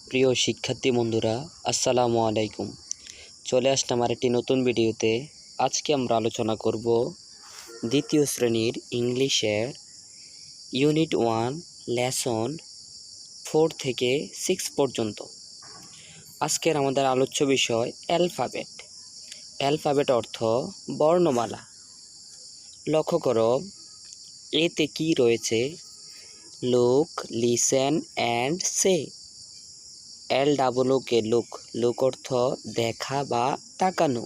প্রিয় শিক্ষার্থী বন্ধুরা, আসসালামু আলাইকুম। চলে আসলাম আরেকটি নতুন ভিডিওতে। আজকে আমরা আলোচনা করব দ্বিতীয় শ্রেণীর ইংলিশের ইউনিট 1 লেসন 4 থেকে 6 পর্যন্ত। আজকের আমাদের আলোচ্য বিষয় অ্যালফাবেট। অ্যালফাবেট অর্থ বর্ণমালা। লক্ষ্য করো, এতে কি রয়েছে? Look, listen and say. LWK look, look অর্থ দেখা বা তাকানো।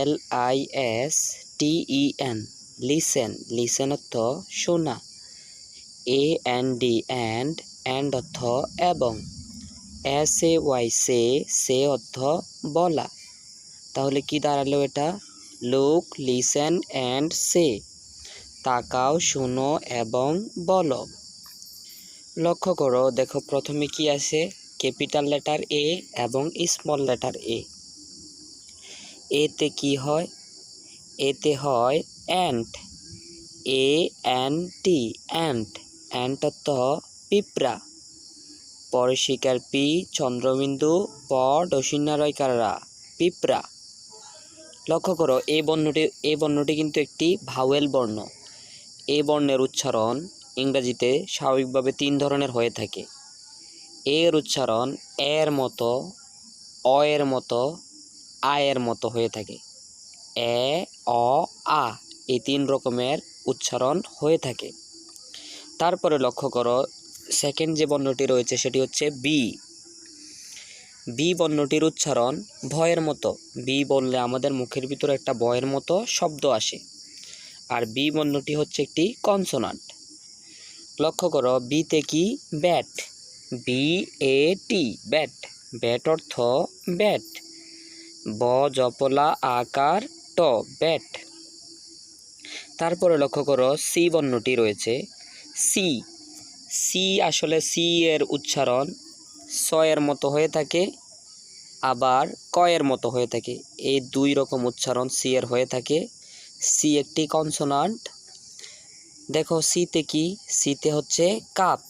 LISTEN লিসেন, লিসেন অর্থ শোনা। AND অ্যান্ড অর্থ এবং। SAY সে অর্থ বলা। তাহলে কি দাঁড়ালো এটা? লুক, লিসেন অ্যান্ড সে। তাকাও, শোনো এবং বলো। লক্ষ্য করো, দেখো প্রথমে কি আছে? ক্যাপিটাল লেটার এ এবং স্মল লেটার এ। এতে কি হয়? এতে হয় অ্যান্ট, ANT অ্যান্ট। অ্যান্ট অর্থ পিঁপড়া। পরে শিকার পি, চন্দ্রবিন্দু, প, ডসিন্নারয়কাররা, পিঁপড়া। লক্ষ্য করো, এই বর্ণটি কিন্তু একটি ভাওয়েল বর্ণ। এই বর্ণের উচ্চারণ ইংরেজিতে স্বাভাবিকভাবে 3 ধরনের হয়ে থাকে। এর উচ্চারণ এর মতো, অ এর মতো, আ এর মতো হয়ে থাকে। এ, অ, আ এই 3 রকমের উচ্চারণ হয়ে থাকে। তারপরে লক্ষ্য করো, সেকেন্ড যে বর্ণটি রয়েছে সেটি হচ্ছে বি। বি বর্ণটির উচ্চারণ ভয়ের মতো। বি বললে আমাদের মুখের ভিতরে একটা ভয়ের মতো শব্দ আসে। আর বি বর্ণটি হচ্ছে একটি কনসোনান্ট। লক্ষ্য করো, বিতে কি? Bat, BAT bat. ব্যাট অর্থ ব্যাট। ব জপলা আকার ট, ব্যাট। তারপরে লক্ষ্য করো, সি বর্ণটি রয়েছে। সি, সি আসলে সি এর উচ্চারণ স এর মতো হয়ে থাকে, আবার ক এর মতো হয়ে থাকে। এই 2 রকম উচ্চারণ সি এর হয়ে থাকে। সি একটি কনসোনান্ট। দেখো সিতে কি? সিতে হচ্ছে কাপ,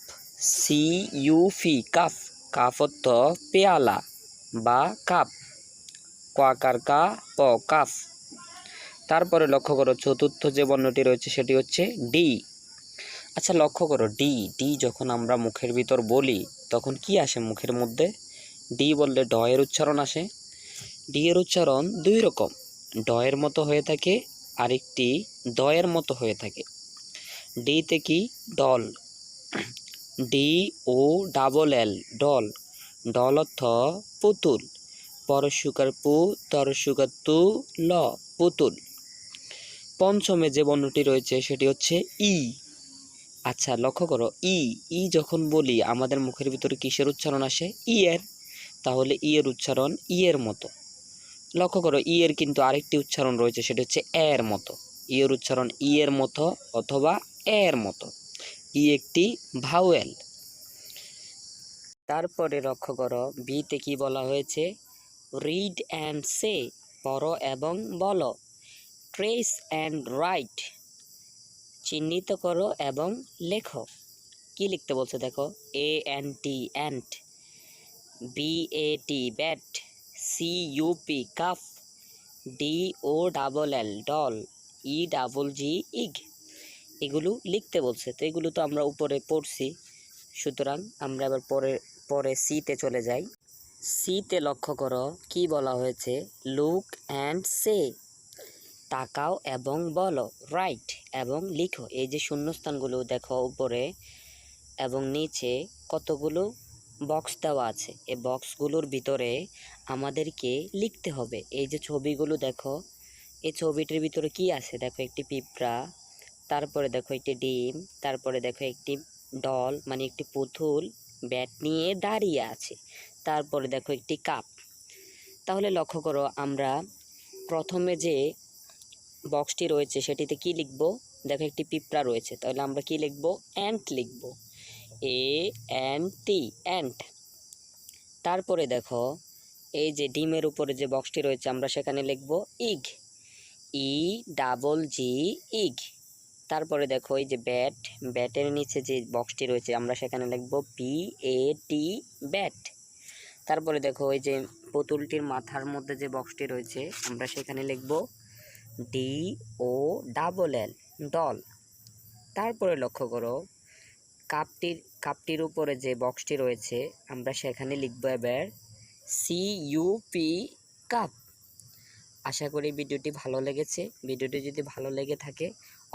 CUP কাপ। কাপ অর্থ পেয়ালা বা কাপ, কোয়াকার কা, প, কাপ। তারপরে লক্ষ্য করো, চতুর্থ যে বর্ণটি রয়েছে সেটি হচ্ছে ডি। আচ্ছা লক্ষ্য করো, ডি, ডি যখন আমরা মুখের ভিতর বলি তখন কি আসে মুখের মধ্যে? ডি বললে ড এর উচ্চারণ আসে। ডি এর উচ্চারণ 2 রকম, ড এর মতো হয়ে থাকে, আরেকটি দ এর মতো হয়ে থাকে। ডিতে কি? Doll, DOLL doll. ডল অর্থ পুতুল। পরশুকার পু, তরশুকার তু, ল, পুতুল। পঞ্চমে যে বর্ণটি রয়েছে সেটি হচ্ছে ই। আচ্ছা লক্ষ্য করো, ই যখন বলি আমাদের মুখের ভিতরে কিসের উচ্চারণ আসে? ই এর। তাহলে ই এর উচ্চারণ ই এর মতো। লক্ষ্য করো, ই এর কিন্তু আরেকটি উচ্চারণ রয়েছে, সেটি হচ্ছে এর মতো। ই এর উচ্চারণ ই এর মতো অথবা এর মতো। ই একটি ভাওয়েল। তারপরে লক্ষ্য করো, বিতে কি বলা হয়েছে? রিড অ্যান্ড সে, পড়ো এবং বলো। ট্রেস অ্যান্ড রাইট, চিহ্নিত করো এবং লেখো। কি লিখতে বলছে দেখো? ANT ant, BAT bat, CUP cup, DOLL doll, EGG ইগ। এগুলো লিখতে বলছে। তো এগুলো তো আমরা উপরে পড়ছি, সুতরাং আমরা এবার পরে সিতে চলে যাই। সিতে লক্ষ্য করো, কি বলা হয়েছে? লুক অ্যান্ড সে, তাকাও এবং বলো। রাইট এবং লিখো। এই যে শূন্যস্থানগুলো দেখো উপরে এবং নিচে কতগুলো বক্স দেওয়া আছে। এই বক্সগুলোর ভিতরে আমাদেরকে লিখতে হবে। এই যে ছবিগুলো দেখো, এই ছবিটির ভিতরে কি আছে? দেখো একটি পিঁপড়া, তারপরে দেখো একটি ডিম, তারপরে দেখো একটি ডল মানে একটি পুতুল ব্যাট নিয়ে দাঁড়িয়ে আছে, তারপরে দেখো একটি কাপ। তাহলে লক্ষ্য করো, আমরা প্রথমে যে বক্সটি রয়েছে সেটিতে কি লিখব? দেখো একটি পিঁপড়া রয়েছে, তাহলে আমরা কি লিখব? অ্যান্ট লিখব, ANT অ্যান্ট। তারপরে দেখো এই যে ডিমের উপরে যে বক্সটি রয়েছে আমরা সেখানে লিখব ইগ, EGG ইগ। তারপরে দেখো এই যে ব্যাট, ব্যাটের নিচে যে বক্সটি রয়েছে আমরা সেখানে লিখব BAT ব্যাট। তারপরে দেখো এই যে পুতুলটির মাথার মধ্যে যে বক্সটি রয়েছে আমরা সেখানে লিখব DOLL ডল। তারপরে লক্ষ্য করো কাপটির উপরে যে বক্সটি রয়েছে আমরা সেখানে লিখব এবার CUP কাপ। আশা করি ভিডিওটি ভালো লেগেছে। ভিডিওটি যদি ভালো লেগে থাকে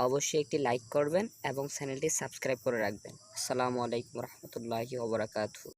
অবশ্যই একটি লাইক করবেন এবং চ্যানেলটি সাবস্ক্রাইব করে রাখবেন। আসসালামু আলাইকুম রহমতুল্লাহি ওয়া বারাকাতুহু।